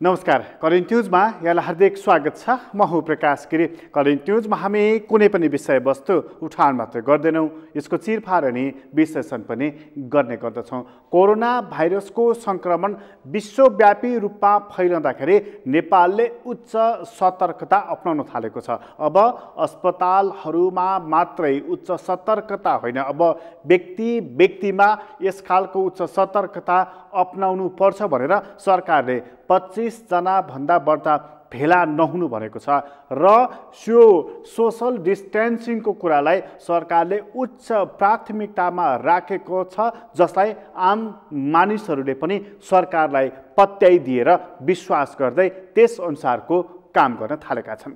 नमस्कार, करेन्ट न्युजमा यहाँलाई हार्दिक स्वागत छ। म हुँ प्रकाश गिरी। करेन्ट न्युजमा हामी कुनै पनि विषयवस्तु उठान मात्र गर्दैनौँ, यसको चिरफार अनि विश्लेषण पनि गर्ने गर्दछौँ। कोरोना भाइरसको सङ्क्रमण विश्वव्यापी रूपमा फैलिँदाखेरि नेपालले उच्च सतर्कता अपनाउन थालेको छ। अब अस्पतालहरूमा मात्रै उच्च सतर्कता होइन, अब व्यक्तिमा यस खालको उच्च सतर्कता अपनाउनु पर्छ भनेर सरकारले 25 जना भन्दा बढ्ता भेला नहुनु भनेको छ र यो सोशल डिस्टेन्सिङको कुरालाई सरकारले उच्च प्राथमिकतामा राखेको छ, जसलाई आम मानिसहरूले पनि सरकारलाई पत्याइदिएर विश्वास गर्दै त्यस अनुसारको काम गर्न थालेका छन्।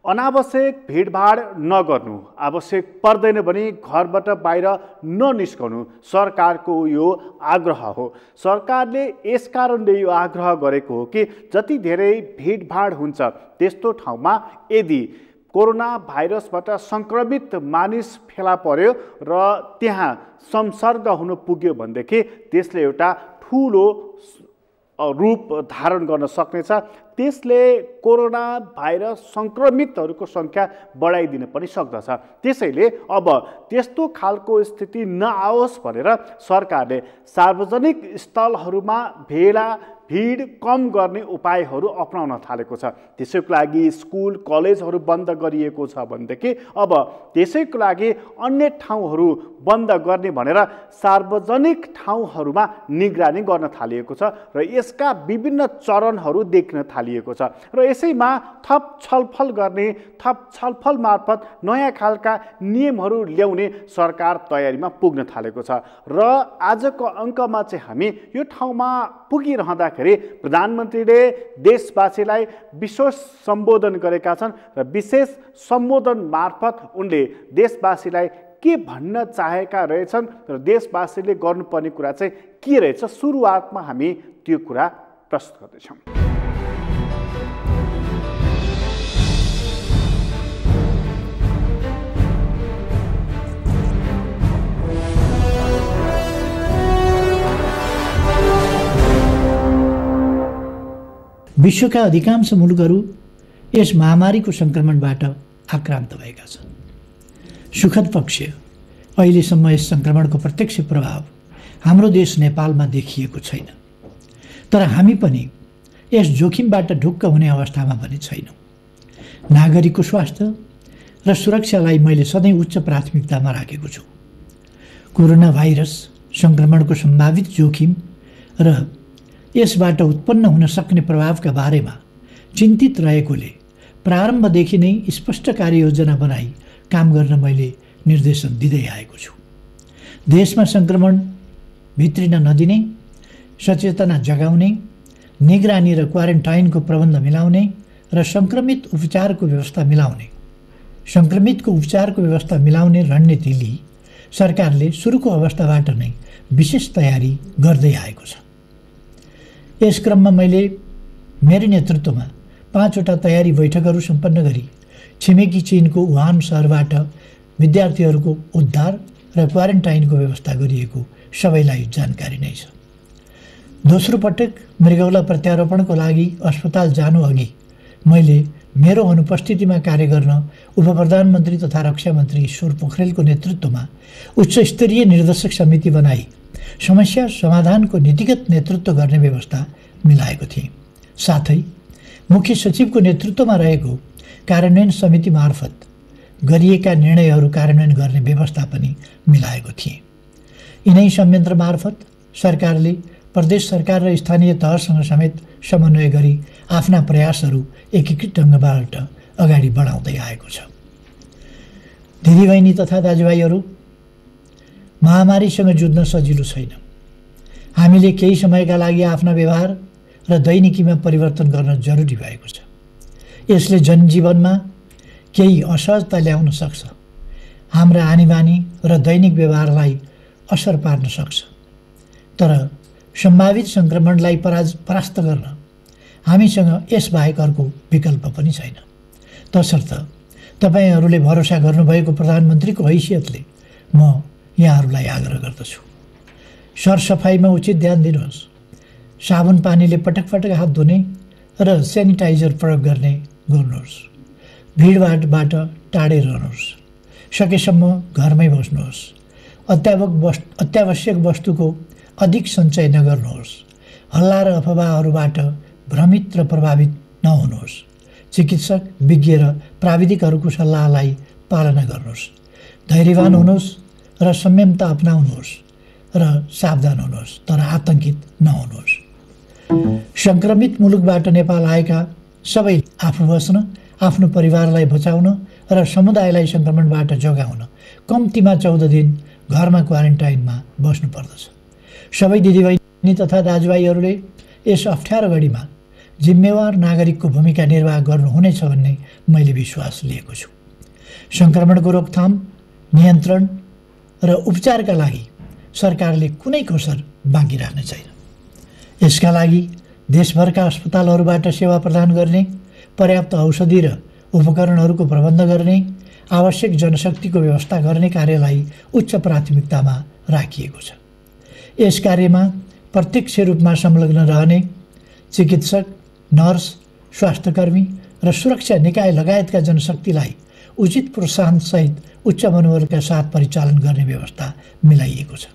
अनावश्यक भिडभाड नगर्नु, आवश्यक पर्दैन भने घरबाट बाहिर ननिस्कनु सरकारको यो आग्रह हो। सरकारले यस कारणले यो आग्रह गरेको हो कि जति धेरै भिडभाड हुन्छ त्यस्तो ठाउँमा यदि कोरोना भाइरसबाट सङ्क्रमित मानिस फेला पर्यो र त्यहाँ संसर्ग हुन पुग्यो भनेदेखि त्यसले एउटा ठुलो रूप धारण गर्न सक्नेछ। त्यसले कोरोना भाइरस सङ्क्रमितहरूको सङ्ख्या बढाइदिन पनि सक्दछ। त्यसैले अब त्यस्तो खालको स्थिति नआओस् भनेर सरकारले सार्वजनिक स्थलहरूमा भिड कम गर्ने उपायहरू अपनाउन थालेको छ। त्यसैको लागि स्कुल कलेजहरू बन्द गरिएको छ भनेदेखि अब त्यसैको लागि अन्य ठाउँहरू बन्द गर्ने भनेर सार्वजनिक ठाउँहरूमा निगरानी गर्न थालिएको छ र यसका विभिन्न चरणहरू देख्न थालिएको छ र यसैमा थप छलफल गर्ने, थप छलफल मार्फत नयाँ खालका नियमहरू ल्याउने सरकार तयारीमा पुग्न थालेको छ। र आजको अङ्कमा चाहिँ हामी यो ठाउँमा पुगिरहँदाखेरि प्रधानमन्त्रीले देशवासीलाई विशेष सम्बोधन गरेका छन् र विशेष सम्बोधन मार्फत उनले देशवासीलाई के भन्न चाहेका रहेछन् र देशवासीले गर्नुपर्ने कुरा चाहिँ के रहेछ, सुरुवातमा हामी त्यो कुरा प्रस्तुत गर्दैछौँ। विश्वका अधिकांश मुलुकहरू यस महामारीको सङ्क्रमणबाट आक्रान्त भएका छन्। सुखद पक्ष, अहिलेसम्म यस सङ्क्रमणको प्रत्यक्ष प्रभाव हाम्रो देश नेपालमा देखिएको छैन, तर हामी पनि यस जोखिमबाट ढुक्क हुने अवस्थामा पनि छैनौँ। नागरिकको स्वास्थ्य र सुरक्षालाई मैले सधैँ उच्च प्राथमिकतामा राखेको छु। कोरोना भाइरस सङ्क्रमणको सम्भावित जोखिम र यसबाट उत्पन्न हुन सक्ने प्रभावका बारेमा चिन्तित रहेकोले प्रारम्भदेखि नै स्पष्ट कार्ययोजना बनाई काम गर्न मैले निर्देशन दिँदै आएको छु। देशमा सङ्क्रमण भित्रिन नदिने, सचेतना जगाउने, निगरानी र क्वारेन्टाइनको प्रबन्ध मिलाउने र सङ्क्रमितको उपचारको व्यवस्था मिलाउने रणनीति लिई सरकारले सुरुको अवस्थाबाट नै विशेष तयारी गर्दै आएको छ। यस क्रममा मैले मेरो नेतृत्वमा 5 वटा तयारी बैठकहरू सम्पन्न गरी छिमेकी चीनको वुहान सहरबाट विद्यार्थीहरूको उद्धार र क्वारेन्टाइनको व्यवस्था गरिएको सबैलाई जानकारी नै छ। दोस्रो पटक मृगौला प्रत्यारोपणको लागि अस्पताल जानु अघि मैले मेरो अनुपस्थितिमा कार्य गर्न उपप्रधानमन्त्री तथा रक्षा मन्त्री ईश्वर पोखरेलको नेतृत्वमा उच्च स्तरीय निर्देशक समिति बनाई समस्या समाधानको नीतिगत नेतृत्व गर्ने व्यवस्था मिलाएको थिएँ। साथै मुख्य सचिवको नेतृत्वमा रहेको कार्यान्वयन समिति मार्फत गरिएका निर्णयहरू कार्यान्वयन गर्ने व्यवस्था पनि मिलाएको थिएँ। यिनै संयन्त्र मार्फत सरकारले प्रदेश सरकार र स्थानीय तहसँग समेत समन्वय गरी आफ्ना प्रयासहरू एकीकृत ढङ्गबाट अगाडि बढाउँदै आएको छ। दिदीबहिनी तथा दाजुभाइहरू, महामारीसँग जुझ्न सजिलो छैन। हामीले केही समयका लागि आफ्ना व्यवहार र दैनिकीमा परिवर्तन गर्न जरुरी भएको छ। यसले जनजीवनमा केही असहजता ल्याउन सक्छ, हाम्रा आनीबानी र दैनिक व्यवहारलाई असर पार्न सक्छ। तर सम्भावित सङ्क्रमणलाई परास्त गर्न हामीसँग यसबाहेक अर्को विकल्प पनि छैन। तसर्थ तपाईँहरूले भरोसा गर्नुभएको प्रधानमन्त्रीको हैसियतले म यहाँहरूलाई आग्रह गर्दछु, सरसफाइमा उचित ध्यान दिनुहोस्। साबुन पानीले पटक पटक हात धुने र सेनिटाइजर प्रयोग गर्ने गर्नुहोस्। भिडभाडबाट टाढै रहनुहोस्। सकेसम्म घरमै बस्नुहोस्। अत्यावश्यक वस्तुको अधिक सञ्चय नगर्नुहोस्। हल्ला र अफवाहहरूबाट भ्रमित र प्रभावित नहुनुहोस्। चिकित्सक, विज्ञ र प्राविधिकहरूको सल्लाहलाई पालना गर्नुहोस्। धैर्यवान हुनुहोस् र संयमता अपनाउनुहोस् र सावधान हुनुहोस्, तर आतंकित नहुनुहोस्। सङ्क्रमित मुलुकबाट नेपाल आएका सबै आफू बस्न, आफ्नो परिवारलाई बचाउन र समुदायलाई सङ्क्रमणबाट जोगाउन कम्तीमा 14 दिन घरमा क्वारेन्टाइनमा बस्नुपर्दछ। सबै दिदीबहिनी तथा दाजुभाइहरूले यस अप्ठ्यारो घडीमा जिम्मेवार नागरिकको भूमिका निर्वाह गर्नुहुनेछ भन्ने मैले विश्वास लिएको छु। सङ्क्रमणको रोकथाम, नियन्त्रण र उपचारका लागि सरकारले कुनै कसर बाँकी राख्ने छैन। यसका लागि देशभरका अस्पतालहरूबाट सेवा प्रदान गर्ने, पर्याप्त औषधि र उपकरणहरूको प्रबन्ध गर्ने, आवश्यक जनशक्तिको व्यवस्था गर्ने कार्यलाई उच्च प्राथमिकतामा राखिएको छ। यस कार्यमा प्रत्यक्ष रूपमा संलग्न रहने चिकित्सक, नर्स, स्वास्थ्यकर्मी र सुरक्षा निकाय लगायतका जनशक्तिलाई उचित प्रोत्साहनसहित उच्च मनोबलका साथ परिचालन गर्ने व्यवस्था मिलाइएको छ।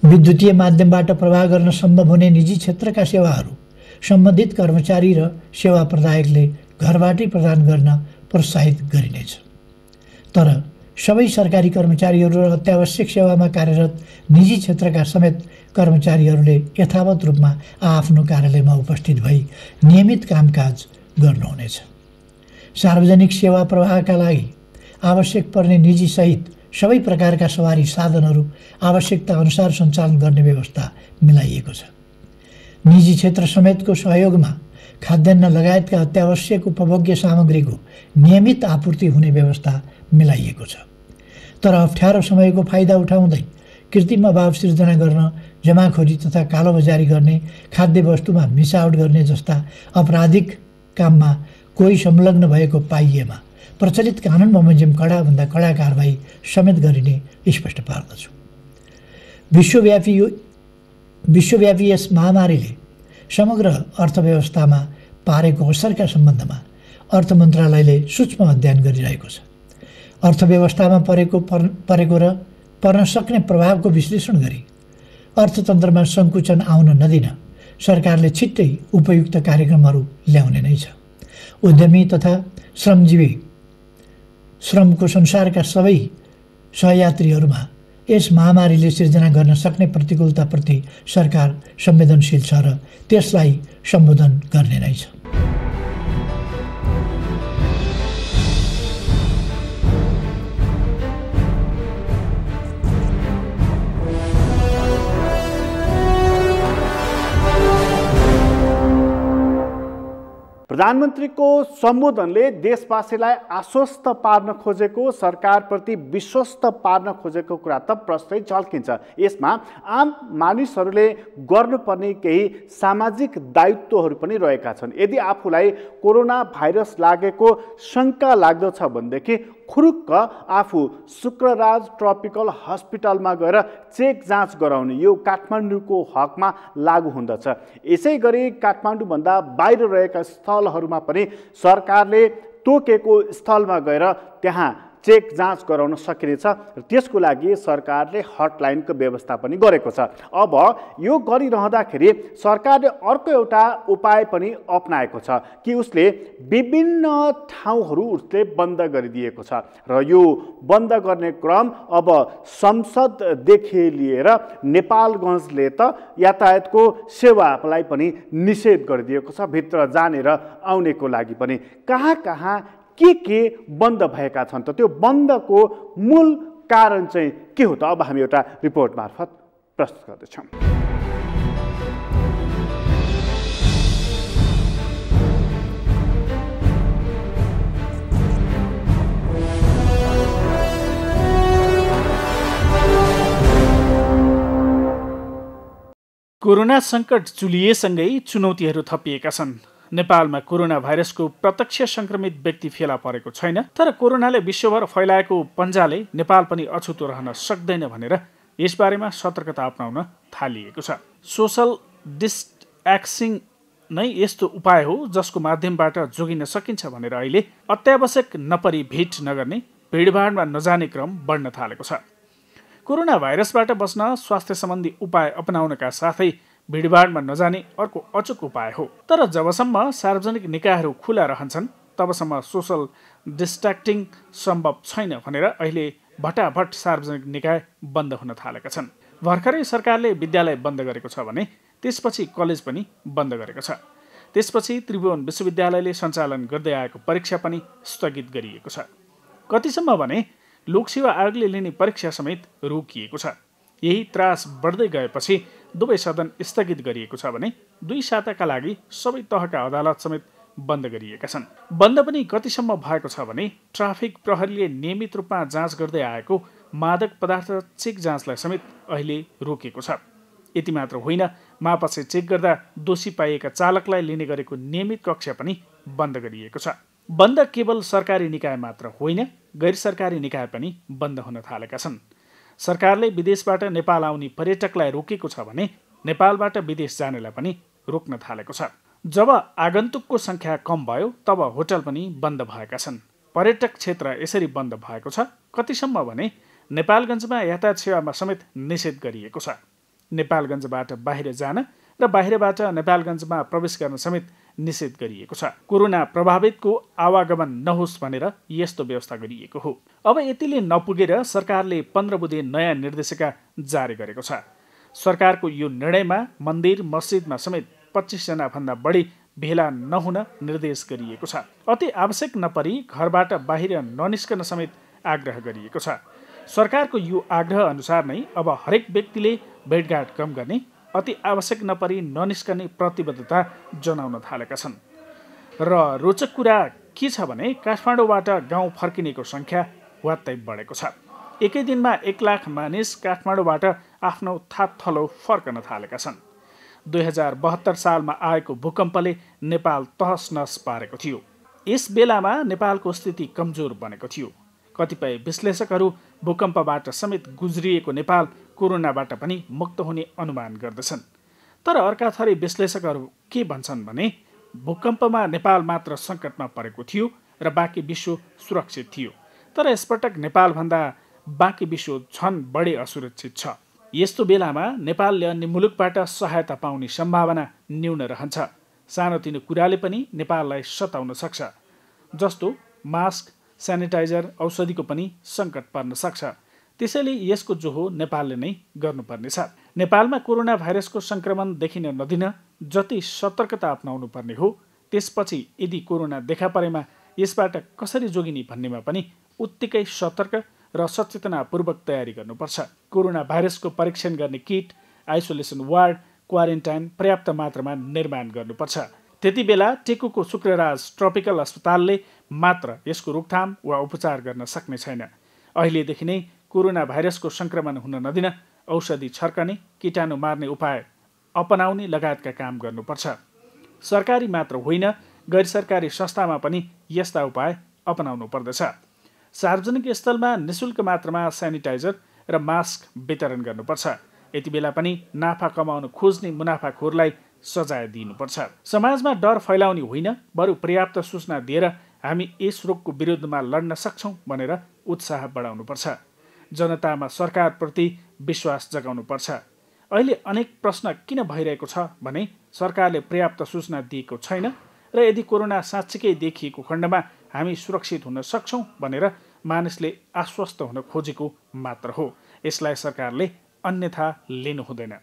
विद्युतीय माध्यमबाट प्रवाह गर्न सम्भव हुने निजी क्षेत्रका सेवाहरू सम्बन्धित कर्मचारी र सेवा प्रदायकले घरबाटै प्रदान गर्न प्रोत्साहित गरिनेछ। तर सबै सरकारी कर्मचारीहरू र अत्यावश्यक सेवामा कार्यरत निजी क्षेत्रका समेत कर्मचारीहरूले यथावत रूपमा आफ्नो कार्यालयमा उपस्थित भई नियमित कामकाज गर्नुहुनेछ। सार्वजनिक सेवा प्रवाहका लागि आवश्यक पर्ने निजी सहित सबै प्रकारका सवारी साधनहरू आवश्यकता अनुसार सञ्चालन गर्ने व्यवस्था मिलाइएको छ। निजी क्षेत्र समेतको सहयोगमा खाद्यान्न लगायतका अत्यावश्यक उपभोग्य सामग्रीको नियमित आपूर्ति हुने व्यवस्था मिलाइएको छ। तर अप्ठ्यारो समयको फाइदा उठाउँदै कृत्रिम अभाव सिर्जना गर्न, जमाखोरी तथा कालोबजारी गर्ने, खाद्य वस्तुमा मिसावट गर्ने जस्ता आपराधिक काममा कोही संलग्न भएको पाइएमा प्रचलित कानुन बमोजिम कडाभन्दा कडा कारबाही समेत गरिने स्पष्ट पार्दछु। विश्वव्यापी यस महामारीले समग्र अर्थव्यवस्थामा पारेको असरका सम्बन्धमा अर्थ मन्त्रालयले सूक्ष्म अध्ययन गरिरहेको छ। अर्थव्यवस्थामा परेको र पर्न सक्ने प्रभावको विश्लेषण गरी अर्थतन्त्रमा सङ्कुचन आउन नदिन सरकारले छिट्टै उपयुक्त कार्यक्रमहरू ल्याउने नै छ। उद्यमी तथा श्रमको संसारका सबै सहयात्रीहरूमा यस महामारीले सिर्जना गर्न सक्ने प्रतिकूलताप्रति सरकार संवेदनशील छ र त्यसलाई सम्बोधन गर्ने नै छ। प्रधानमन्त्रीको सम्बोधनले देशवासीलाई आश्वस्त पार्न खोजेको, सरकारप्रति विश्वस्त पार्न खोजेको कुरा त प्रष्टै झल्किन्छ। यसमा आम मानिसहरूले गर्नुपर्ने केही सामाजिक दायित्वहरू पनि रहेका छन्। यदि आफूलाई कोरोना भाइरस लागेको शङ्का लाग्दछ भनेदेखि खुरुक्क आफू शुक्रराज ट्रपिकल हस्पिटलमा गएर चेक जाँच गराउने यो काठमाडौँको हकमा लागू हुँदछ। यसै गरी काठमाडौँभन्दा बाहिर रहेका स्थलहरूमा पनि सरकारले तोकेको स्थलमा गएर त्यहाँ चेक जाँच गराउन सकिनेछ र त्यसको लागि सरकारले हटलाइनको व्यवस्था पनि गरेको छ। अब यो गरिरहँदाखेरि सरकारले अर्को एउटा उपाय पनि अपनाएको छ कि उसले विभिन्न ठाउँहरू उसले बन्द गरिदिएको छ र यो बन्द गर्ने क्रम अब संसददेखि लिएर नेपालगञ्जले त यातायातको सेवालाई पनि निषेध गरिदिएको छ। भित्र जानेर आउनेको लागि पनि कहाँ कहाँ के बन्द भएका छन् त त्यो बन्दको मूल कारण चाहिँ के हो त? अब हामी एउटा रिपोर्ट मार्फत प्रस्तुत गर्दैछौँ। कोरोना सङ्कट चुलिएसँगै चुनौतीहरू थपिएका छन्। नेपालमा कोरोना भाइरसको प्रत्यक्ष सङ्क्रमित व्यक्ति फेला परेको छैन, तर कोरोनाले विश्वभर फैलाएको पन्जाले नेपाल पनि अछुतो रहन सक्दैन भनेर यसबारेमा सतर्कता अपनाउन थालिएको छ। सोसल डिस्ट्यान्सिङ नै यस्तो उपाय हो जसको माध्यमबाट जोगिन सकिन्छ भनेर अहिले अत्यावश्यक नपरी भेट नगर्ने, भिडभाडमा नजाने क्रम बढ्न थालेको छ। कोरोना भाइरसबाट बच्न स्वास्थ्य सम्बन्धी उपाय अपनाउनका साथै भिडभाडमा नजाने अर्को अचुक उपाय हो। तर जबसम्म सार्वजनिक निकायहरू खुला रहन्छन् तबसम्म सोसल डिस्ट्यान्सिङ सम्भव छैन भनेर अहिले भटाभट सार्वजनिक निकाय बन्द हुन थालेका छन्। भर्खरै सरकारले विद्यालय बन्द गरेको छ भने त्यसपछि कलेज पनि बन्द गरेको छ। त्यसपछि त्रिभुवन विश्वविद्यालयले सञ्चालन गर्दै आएको परीक्षा पनि स्थगित गरिएको छ। कतिसम्म भने लोकसेवा आयोगले लिने परीक्षा समेत रोकिएको छ। यही त्रास बढ्दै गएपछि दुवै सदन स्थगित गरिएको छ भने 2 साताका लागि सबै तहका अदालत समेत बन्द गरिएका छन्। बन्द पनि कतिसम्म भएको छ भने ट्राफिक प्रहरीले नियमित रूपमा जाँच गर्दै आएको मादक पदार्थ चेक जाँचलाई समेत अहिले रोकिएको छ। यति मात्र होइन, मापसे चेक गर्दा दोषी पाइएका चालकलाई लिने गरेको नियमित कक्षा पनि बन्द गरिएको छ। बन्द केवल सरकारी निकाय मात्र होइन, गैर सरकारी निकाय पनि बन्द हुन थालेका छन्। सरकारले विदेशबाट नेपाल आउने पर्यटकलाई रोकेको छ भने नेपालबाट विदेश जानेलाई पनि रोक्न थालेको छ। जब आगन्तुकको सङ्ख्या कम भयो तब होटल पनि बन्द भएका छन्। पर्यटक क्षेत्र यसरी बन्द भएको छ। कतिसम्म भने नेपालगञ्जमा यातायात सेवामा समेत निषेध गरिएको छ। नेपालगञ्जबाट बाहिर जान र बाहिरबाट नेपालगञ्जमा प्रवेश गर्न समेत निषेध गरिएको छ। कोरोना प्रभावितको आवागमन नहोस् भनेर यस्तो व्यवस्था गरिएको हो। अब यतिले नपुगेर सरकारले 15 बुँदे नयाँ निर्देशिका जारी गरेको छ। सरकारको यो निर्णयमा मन्दिर मस्जिदमा समेत 25 जना भन्दा बढी भेला नहुन निर्देश गरिएको छ। अति आवश्यक नपरी घरबाट बाहिर ननिस्कन समेत आग्रह गरिएको छ। सरकारको यो आग्रह अनुसार नै अब हरेक व्यक्तिले भेटघाट कम गर्ने, अति आवश्यक नपरी ननिस्कने प्रतिबद्धता जनाउन थालेका छन्। र रोचक कुरा के छ भने काठमाडौँबाट गाउँ फर्किनेको सङ्ख्या वात्तै बढेको छ। एकै दिनमा 1 लाख मानिस काठमाडौँबाट आफ्नो थापथलो फर्कन थालेका छन्। 2072 सालमा आएको भूकम्पले नेपाल तहस-नहस पारेको थियो। यस बेलामा नेपालको स्थिति कमजोर बनेको थियो। कतिपय विश्लेषकहरू भूकम्पबाट समेत गुज्रिएको नेपाल कोरोनाबाट पनि मुक्त हुने अनुमान गर्दछन्। तर अर्का थरी विश्लेषकहरू के भन्छन् भने भूकम्पमा नेपाल मात्र सङ्कटमा परेको थियो र बाँकी विश्व सुरक्षित थियो। तर यसपटक नेपालभन्दा बाँकी विश्व झन् बढी असुरक्षित छ। यस्तो बेलामा नेपालले अन्य मुलुकबाट सहायता पाउने सम्भावना न्यून रहन्छ। सानोतिनो कुराले पनि नेपाललाई सताउन सक्छ। जस्तो मास्क, सेनिटाइजर, औषधिको पनि सङ्कट पर्न सक्छ। त्यसैले यसको जोहो नेपालले नै गर्नुपर्नेछ। नेपालमा कोरोना भाइरसको सङ्क्रमण देखिन नदिन जति सतर्कता अपनाउनु पर्ने हो, त्यसपछि यदि कोरोना देखा परेमा यसबाट कसरी जोगिने भन्नेमा पनि उत्तिकै सतर्क र सचेतनापूर्वक तयारी गर्नुपर्छ। कोरोना भाइरसको परीक्षण गर्ने किट, आइसोलेसन वार्ड, क्वारेन्टाइन पर्याप्त मात्रामा निर्माण गर्नुपर्छ। त्यति बेला टेकुको शुक्रराज ट्रपिकल अस्पतालले मात्र यसको रोकथाम वा उपचार गर्न सक्ने छैन। अहिलेदेखि नै कोरोना भाइरसको सङ्क्रमण हुन नदिन औषधि छर्कने, कीटाणु मार्ने उपाय अपनाउने लगायतका काम गर्नुपर्छ। सरकारी मात्र होइन, गैर सरकारी संस्थामा पनि यस्ता उपाय अपनाउनु पर्दछ। सार्वजनिक स्थलमा निःशुल्क मात्रामा सेनिटाइजर र मास्क वितरण गर्नुपर्छ। यति बेला पनि नाफा कमाउन खोज्ने मुनाफाखोरलाई सजाय दिनुपर्छ। समाजमा डर फैलाउने होइन, बरु पर्याप्त सूचना दिएर हामी यस रोगको विरुद्धमा लड्न सक्छौँ भनेर उत्साह बढाउनुपर्छ। जनतामा सरकारप्रति विश्वास जगाउनुपर्छ। अहिले अनेक प्रश्न किन भइरहेको छ भने सरकारले पर्याप्त सूचना दिएको छैन र यदि कोरोना साँच्चीकै देखिएको खण्डमा हामी सुरक्षित हुन सक्छौँ भनेर मानिसले आश्वस्त हुन खोजेको मात्र हो। यसलाई सरकारले अन्यथा लिनु हुँदैन।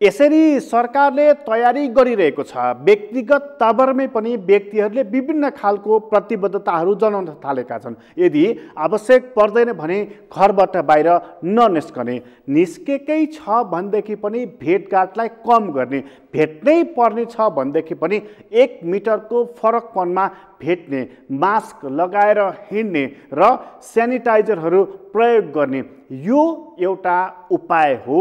यसरी सरकारले तयारी गरिरहेको छ। व्यक्तिगत तवरमै पनि व्यक्तिहरूले विभिन्न खालको प्रतिबद्धताहरू जनाउन थालेका छन्। यदि आवश्यक पर्दैन भने घरबाट बाहिर ननिस्कने, निस्केकै छ भनेदेखि पनि भेटघाटलाई कम गर्ने, भेट्नै पर्ने छ भनेदेखि पनि 1 मिटरको फरकपनमा भेट्ने, मास्क लगाएर हिँड्ने र सेनिटाइजरहरू प्रयोग गर्ने, यो एउटा उपाय हो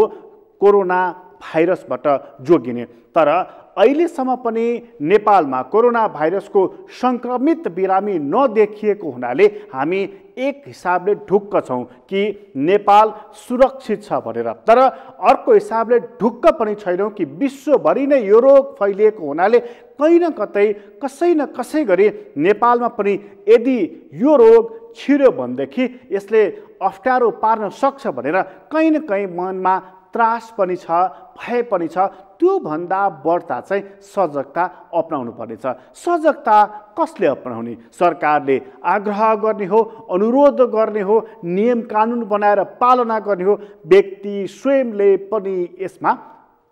कोरोना भाइरसबाट जोगिने। तर अहिलेसम्म पनि नेपालमा कोरोना भाइरसको संक्रमित बिरामी नदेखिएको हुनाले हामी एक हिसाबले ढुक्क छौँ कि नेपाल सुरक्षित छ भनेर। तर अर्को हिसाबले ढुक्क पनि छैनौँ कि विश्वभरि नै यो रोग फैलिएको हुनाले कहीँ न कतै कसै न कसै गरी नेपालमा पनि यदि यो रोग छिर्यो भनेदेखि यसले अप्ठ्यारो पार्न सक्छ भनेर कहीँ न कहीँ मनमा त्रास पनि छ, भय पनि छ। त्योभन्दा बढ्ता चाहिँ सजगता अपनाउनु पर्नेछ। सजगता कसले अपनाउने? सरकारले आग्रह गर्ने हो, अनुरोध गर्ने हो, नियम कानुन बनाएर पालना गर्ने हो। व्यक्ति स्वयंले पनि यसमा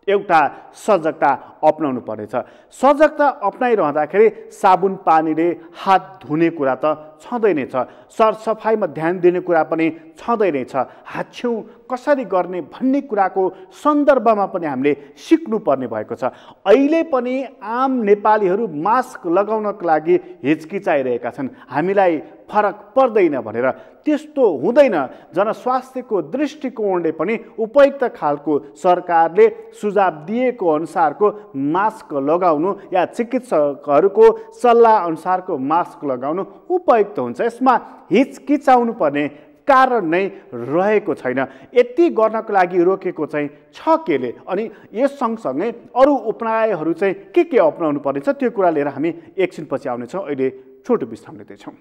एउटा सजगता अपनाउनु पर्नेछ। सजगता अपनाइरहँदाखेरि साबुन पानीले हात धुने कुरा त छँदै नै छ, सरसफाइमा ध्यान दिने कुरा पनि छँदै नै छ। हाच्छेउ कसरी गर्ने भन्ने कुराको सन्दर्भमा पनि हामीले सिक्नुपर्ने भएको छ। अहिले पनि आम नेपालीहरू मास्क लगाउनको लागि हिचकिचाइरहेका छन्। हामीलाई फरक पर्दैन भनेर त्यस्तो हुँदैन। जनस्वास्थ्यको दृष्टिकोणले पनि उपयुक्त खालको सरकारले सुझाव दिएको अनुसारको मास्क लगाउनु या चिकित्सकहरूको सल्लाह अनुसारको मास्क लगाउनु उपयुक्त हुन्छ। यसमा हिचकिचाउनु पर्ने कारण नै रहेको छैन। यति गर्नको लागि रोकेको चाहिँ छ केले? अनि यस सँगसँगै अरू उपायहरू चाहिँ के अपनाउनु पर्नेछ त्यो कुरा लिएर हामी एकछिनपछि आउनेछौँ। अहिले छोटो विश्राम लिँदैछौँ।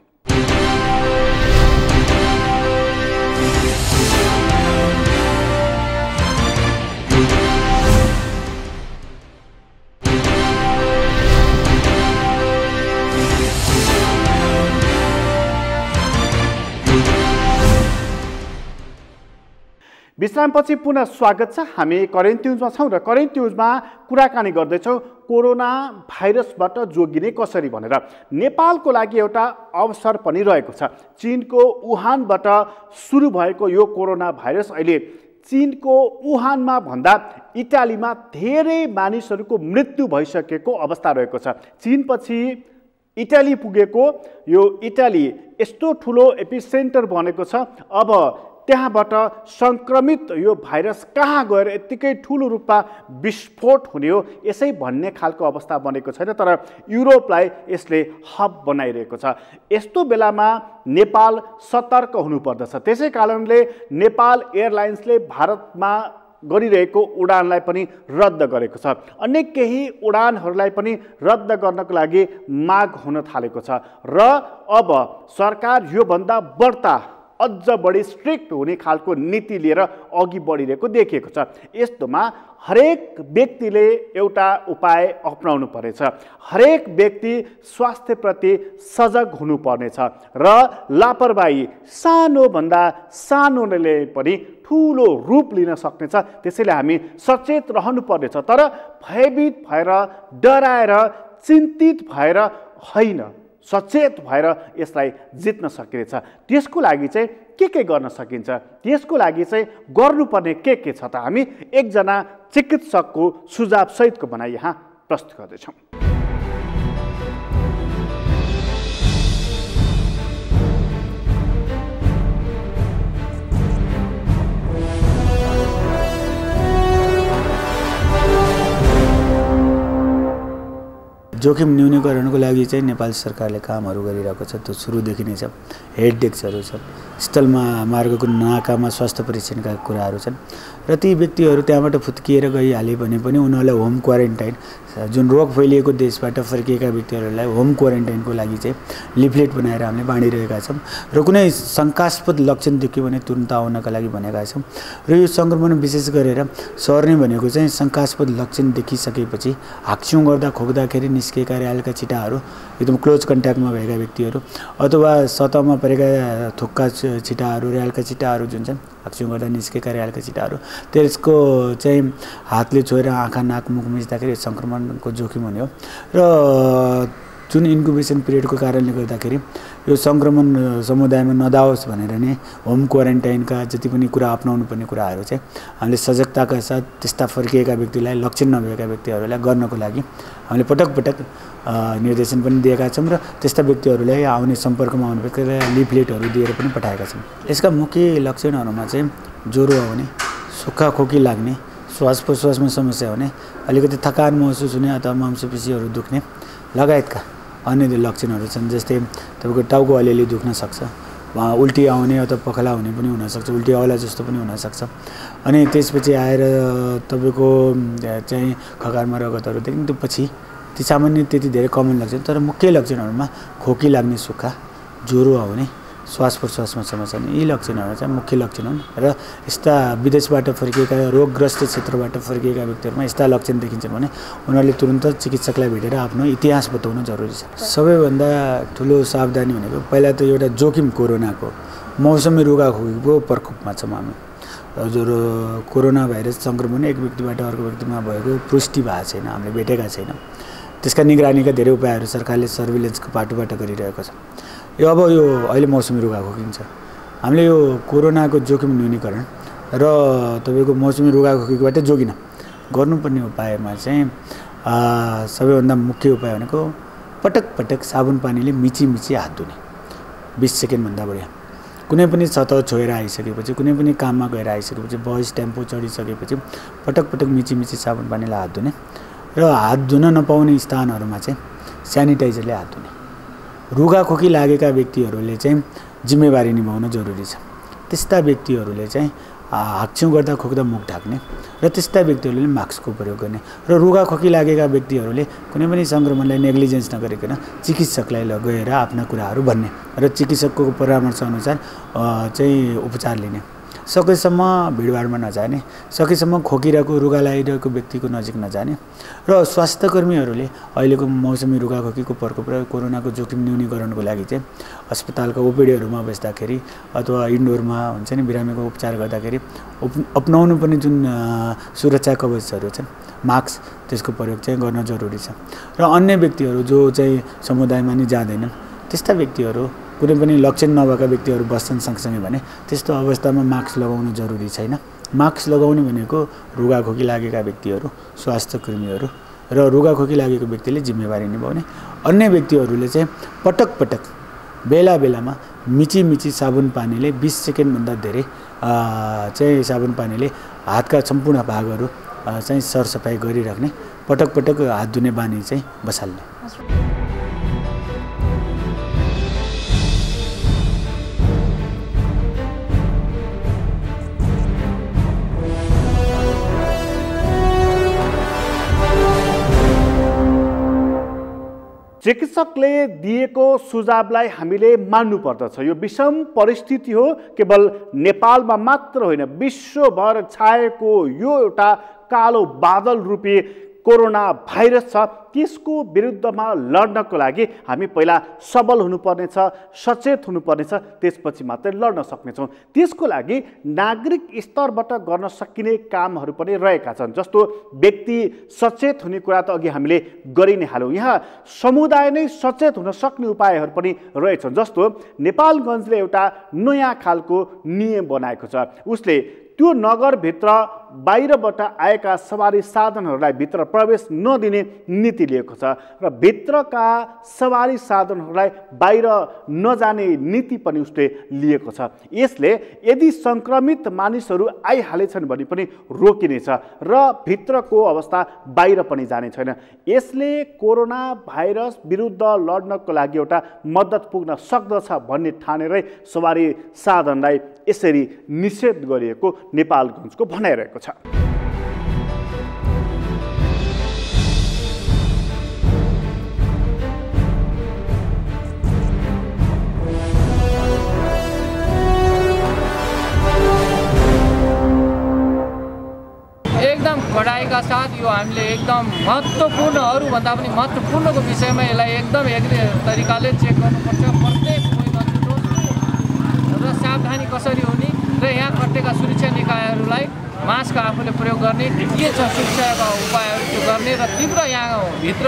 विश्रामपछि पुनः स्वागत छ। हामी करेन्ट न्युजमा छौँ र करेन्ट न्युजमा कुराकानी गर्दैछौँ कोरोना भाइरसबाट जोगिने कसरी भनेर। नेपालको लागि एउटा अवसर पनि रहेको छ। चीनको वुहानबाट सुरु भएको यो कोरोना भाइरस अहिले चीनको वुहानमा भन्दा इटालीमा धेरै मानिसहरूको मृत्यु भइसकेको अवस्था रहेको छ। चीनपछि इटाली पुगेको यो इटाली यस्तो ठुलो एपिसेन्टर बनेको छ। अब त्यहाँबाट सङ्क्रमित यो भाइरस कहाँ गएर यत्तिकै ठुलो रूपमा विस्फोट हुने हो यसै भन्ने खालको अवस्था बनेको छैन। तर युरोपलाई यसले हब बनाइरहेको छ। यस्तो बेलामा नेपाल सतर्क हुनुपर्दछ। त्यसै कारणले नेपाल एयरलाइन्सले भारतमा गरिरहेको उडानलाई पनि रद्द गरेको छ। अन्य केही उडानहरूलाई पनि रद्द गर्नको लागि माग हुन थालेको छ र अब सरकार योभन्दा बढ्ता अझ बढी स्ट्रिक्ट हुने खालको नीति लिएर अघि बढिरहेको देखिएको छ। यस्तोमा हरेक व्यक्तिले एउटा उपाय अपनाउनु पर्नेछ। हरेक व्यक्ति स्वास्थ्यप्रति सजग हुनुपर्नेछ र लापरवाही सानोभन्दा सानोले पनि ठुलो रूप लिन सक्नेछ। त्यसैले हामी सचेत रहनुपर्नेछ। तर भयभीत भएर, डराएर, चिन्तित भएर होइन, सचेत भएर यसलाई जित्न सकिनेछ। त्यसको लागि चाहिँ के गर्न सकिन्छ, त्यसको लागि चाहिँ गर्नुपर्ने के छ त हामी एकजना चिकित्सकको सुझाव सहितको भनाइ यहाँ प्रस्तुत गर्दैछौँ। जोखिम न्यूनीकरणको लागि चाहिँ नेपाल सरकारले कामहरू गरिरहेको छ। त्यो सुरुदेखि नै छ। हेड डेस्कहरू छ, स्थलमा मार्गको नाकामा स्वास्थ्य परीक्षणका कुराहरू छन् र ती व्यक्तिहरू त्यहाँबाट फुत्किएर गइहाले भने पनि उनीहरूलाई होम क्वारेन्टाइन, जुन रोग फैलिएको देशबाट फर्किएका व्यक्तिहरूलाई होम क्वारेन्टाइनको लागि चाहिँ लिफलेट बनाएर हामीले बाँडिरहेका छौँ र कुनै शङ्कास्पद लक्षण देख्यो भने तुरन्त आउनका लागि भनेका छौँ। र यो सङ्क्रमण विशेष गरेर सर्ने भनेको चाहिँ शङ्कास्पद लक्षण देखिसकेपछि हाक्छौँ गर्दा खोक्दाखेरि निस्केका र्यालका छिटाहरू एकदम क्लोज कन्ट्याक्टमा भएका व्यक्तिहरू अथवा सतहमा परेका थुक्का छिटाहरू र्यालका छिटाहरू जुन चाहिँ हाक्छु गर्दा निस्केका र्यालका छिटाहरू त्यसको चाहिँ हातले छोएर आँखा नाक मुख मिच्दाखेरि सङ्क्रमणको जोखिम हुने हो र जुन इन्क्युबेसन पिरियडको कारणले गर्दाखेरि यो सङ्क्रमण समुदायमा नदाओस् भनेर नै होम क्वारेन्टाइनका जति पनि कुरा अपनाउनु पर्ने कुराहरू चाहिँ हामीले सजगताका साथ त्यस्ता फर्किएका व्यक्तिलाई लक्षण नभएका व्यक्तिहरूलाई गर्नको लागि हामीले पटक पटक निर्देशन पनि दिएका छौँ र त्यस्ता व्यक्तिहरूलाई आउने सम्पर्कमा आउने व्यक्तिलाई लिफलेटहरू दिएर पनि पठाएका छौँ। यसका मुख्य लक्षणहरूमा चाहिँ ज्वरो आउने, सुक्खा खोकी लाग्ने, श्वास प्रश्वासमा समस्या हुने, अलिकति थकान महसुस हुने अथवा मांसपेशीहरू दुख्ने लगायतका अन्य लक्षणहरू छन्। जस्तै तपाईँको टाउको अलिअलि दुख्न सक्छ, उल्टी आउने अथवा पखाला हुने पनि हुनसक्छ, उल्टी आउला जस्तो पनि हुनसक्छ। अनि त्यसपछि आएर तपाईँको चाहिँ खगारमा रगतहरू देख्ने, त्यो पछि ती सामान्य त्यति धेरै कमन लक्षण, तर मुख्य लक्षणहरूमा खोकी लाग्ने, सुक्खा, ज्वरो आउने, श्वास प्रश्वासमा समस्या हुने, यी लक्षणहरू चाहिँ मुख्य लक्षण हुन्। र यस्ता विदेशबाट फर्किएका रोगग्रस्त क्षेत्रबाट फर्किएका व्यक्तिहरूमा यस्ता लक्षण देखिन्छन् भने उनीहरूले तुरन्त चिकित्सकलाई भेटेर आफ्नो इतिहास बताउनु जरुरी छ। सबैभन्दा ठुलो सावधानी भनेको पहिला त एउटा जोखिम कोरोनाको मौसमी रुगाखोकीको प्रकोपमा छौँ हामी। ज्वरो कोरोना भाइरस सङ्क्रमण एक व्यक्तिबाट अर्को व्यक्तिमा भएको पुष्टि भएको छैन, हामीले भेटेका छैन। त्यसका निगरानीका धेरै उपायहरू सरकारले सर्भिलेन्सको पाटोबाट गरिरहेको छ। अब यो अहिले मौसमी रुगाखोकी छ, हामीले यो कोरोनाको जोखिम न्यूनीकरण र तपाईँको मौसमी रुगाखोकीबाट जोगिन गर्नुपर्ने उपायमा चाहिँ सबैभन्दा मुख्य उपाय भनेको पटक पटक साबुन पानीले मिची हात धुने 20 सेकेन्डभन्दा बढी। कुनै पनि सतह छोएर आइसकेपछि, कुनै पनि काममा गएर आइसकेपछि, बस टेम्पो चढिसकेपछि पटक पटक मिची साबुन पानीले हात धुने र हात धुन नपाउने स्थानहरूमा चाहिँ सेनिटाइजरले हात धुने। रुगाखोकी लागेका व्यक्तिहरूले चाहिँ जिम्मेवारी निभाउन जरुरी छ। त्यस्ता व्यक्तिहरूले चाहिँ हाक्छौँ गर्दा खोक्दा मुख ढाक्ने र त्यस्ता व्यक्तिहरूले मास्कको प्रयोग गर्ने र रुगाखोकी लागेका व्यक्तिहरूले कुनै पनि सङ्क्रमणलाई नेग्लिजेन्स नगरिकन चिकित्सकलाई लगेर आफ्ना कुराहरू भन्ने र चिकित्सकको परामर्शअनुसार चाहिँ उपचार लिने। सकेसम्म भिडभाडमा नजाने, सकेसम्म खोकिरहेको रुगा लागिरहेको व्यक्तिको नजिक नजाने र स्वास्थ्यकर्मीहरूले अहिलेको मौसमी रुगाखोकीको प्रकोप र कोरोनाको जोखिम न्यूनीकरणको लागि चाहिँ अस्पतालका ओपिडीहरूमा बस्दाखेरि अथवा इन्डोरमा हुन्छ नि बिरामीको उपचार गर्दाखेरि अपनाउनु पर्ने जुन सुरक्षा कवचहरू छन्, मास्क, त्यसको प्रयोग चाहिँ गर्न जरुरी छ। र अन्य व्यक्तिहरू जो चाहिँ समुदायमा नि जाँदैनन् त्यस्ता व्यक्तिहरू कुनै पनि लक्षण नभएका व्यक्तिहरू बस्छन् सँगसँगै भने त्यस्तो अवस्थामा मास्क लगाउनु जरुरी छैन। मास्क लगाउने भनेको रुगाखोकी लागेका व्यक्तिहरू, स्वास्थ्यकर्मीहरू र रुगाखोकी लागेको व्यक्तिले जिम्मेवारी निभाउने। अन्य व्यक्तिहरूले चाहिँ पटक पटक बेला बेलामा मिची साबुन पानीले 20 सेकेन्डभन्दा धेरै चाहिँ साबुन पानीले हातका सम्पूर्ण भागहरू चाहिँ सरसफाइ गरिराख्ने, पटक पटक हात धुने बानी चाहिँ बसाल्ने। चिकित्सकले दिएको सुझावलाई हामीले मान्नुपर्दछ। यो विषम परिस्थिति हो, केवल नेपालमा मात्र होइन, विश्वभर छाएको यो एउटा कालो बादल रूपी कोरोना भाइरस छ। त्यसको विरुद्धमा लड्नको लागि हामी पहिला सबल हुनुपर्नेछ, सचेत हुनुपर्नेछ, त्यसपछि मात्रै लड्न सक्नेछौँ। त्यसको लागि नागरिक स्तरबाट गर्न सकिने कामहरू पनि रहेका छन्। जस्तो व्यक्ति सचेत हुने कुरा त अघि हामीले गरि नै हाल्यौँ। यहाँ समुदाय नै सचेत हुन सक्ने उपायहरू पनि रहेछन्। जस्तो नेपालगञ्जले एउटा नयाँ खालको नियम बनाएको छ। उसले त्यो नगरभित्र बाहिरबाट आएका सवारी साधनहरूलाई भित्र प्रवेश नदिने नीति लिएको छ र भित्रका सवारी साधनहरूलाई बाहिर नजाने नीति पनि उसले लिएको छ। यसले यदि सङ्क्रमित मानिसहरू आइहालेछन् भने पनि रोकिनेछ र भित्रको अवस्था बाहिर पनि जाने छैन। यसले कोरोना भाइरस विरुद्ध लड्नको लागि एउटा मद्दत पुग्न सक्दछ भन्ने ठानेरै सवारी साधनलाई यसरी निषेध गरिएको नेपालगञ्जको भनाइरहेको छ। एकदम कडाइका साथ यो हामीले एकदम महत्त्वपूर्ण अरूभन्दा पनि महत्त्वपूर्णको विषयमा यसलाई एकदम तरिकाले चेक गर्नुपर्छ। प्रत्येक कोही नछुटोस् र सावधानी कसरी हुने र यहाँ खटेका सुरक्षा निकायहरूलाई मास्क आफूले प्रयोग गर्ने, के छ सुरक्षाका उपायहरू त्यो गर्ने र तीव्र यहाँभित्र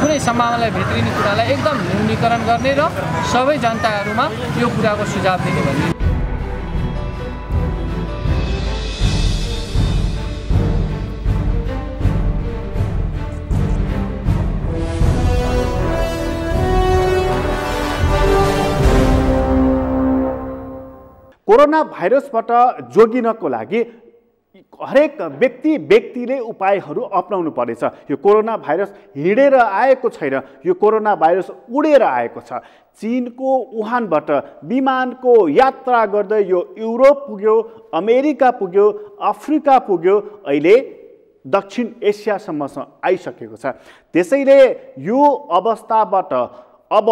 कुनै सम्भावनालाई भित्रिने कुरालाई एकदम न्यूनीकरण गर्ने र सबै जनताहरूमा यो कुराको सुझाव दिने भन्ने। कोरोना भाइरसबाट जोगिनको लागि हरेक व्यक्तिले उपायहरू अपनाउनु पर्नेछ। यो कोरोना भाइरस हिँडेर आएको छैन, यो कोरोना भाइरस उडेर आएको छ। चीनको वुहानबाट विमानको यात्रा गर्दै यो युरोप पुग्यो, अमेरिका पुग्यो, अफ्रिका पुग्यो, अहिले दक्षिण एसियासम्म आइसकेको छ। त्यसैले यो अवस्थाबाट अब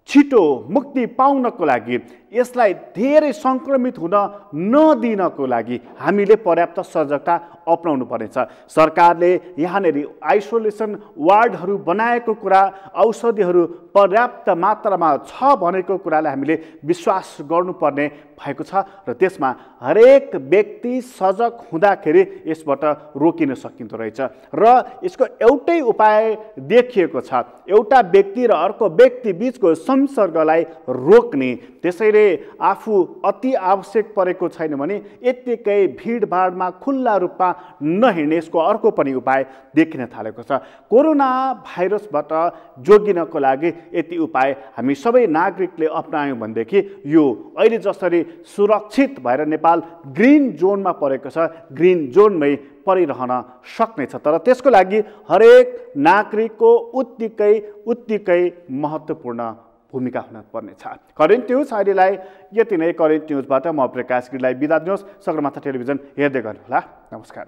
छिटो मुक्ति पाउनको लागि, यसलाई धेरै सङ्क्रमित हुन नदिनको लागि हामीले पर्याप्त सजगता अपनाउनु पर्नेछ। सरकारले यहाँनिर आइसोलेसन वार्डहरू बनाएको कुरा, औषधिहरू पर्याप्त मात्रामा छ भनेको कुरालाई हामीले विश्वास गर्नुपर्ने भएको छ र त्यसमा हरेक व्यक्ति सजग हुँदाखेरि यसबाट रोकिन सकिँदो रहेछ। र यसको एउटै उपाय देखिएको छ, एउटा व्यक्ति र अर्को व्यक्ति बीचको संसर्गलाई रोक्ने। त्यसैले आफू अति आवश्यक परेको छैन भने यत्तिकै भिडभाडमा खुल्ला रूपमा नहिँड्ने यसको अर्को पनि उपाय देखिन थालेको छ। कोरोना भाइरसबाट जोगिनको लागि यति उपाय हामी सबै नागरिकले अपनायौँ भनेदेखि यो अहिले जसरी सुरक्षित भएर नेपाल ग्रिन जोनमा परेको छ, ग्रिन जोनमै परिरहन सक्नेछ। तर त्यसको लागि हरेक नागरिकको उत्तिकै महत्त्वपूर्ण भूमिका हुन पर्नेछ। करेन्ट न्युज अहिलेलाई यति नै। करेन्ट न्युजबाट म प्रकाश गिरीलाई बिदा दिनुहोस्। सगरमाथा टेलिभिजन हेर्दै गर्नुहोला। नमस्कार।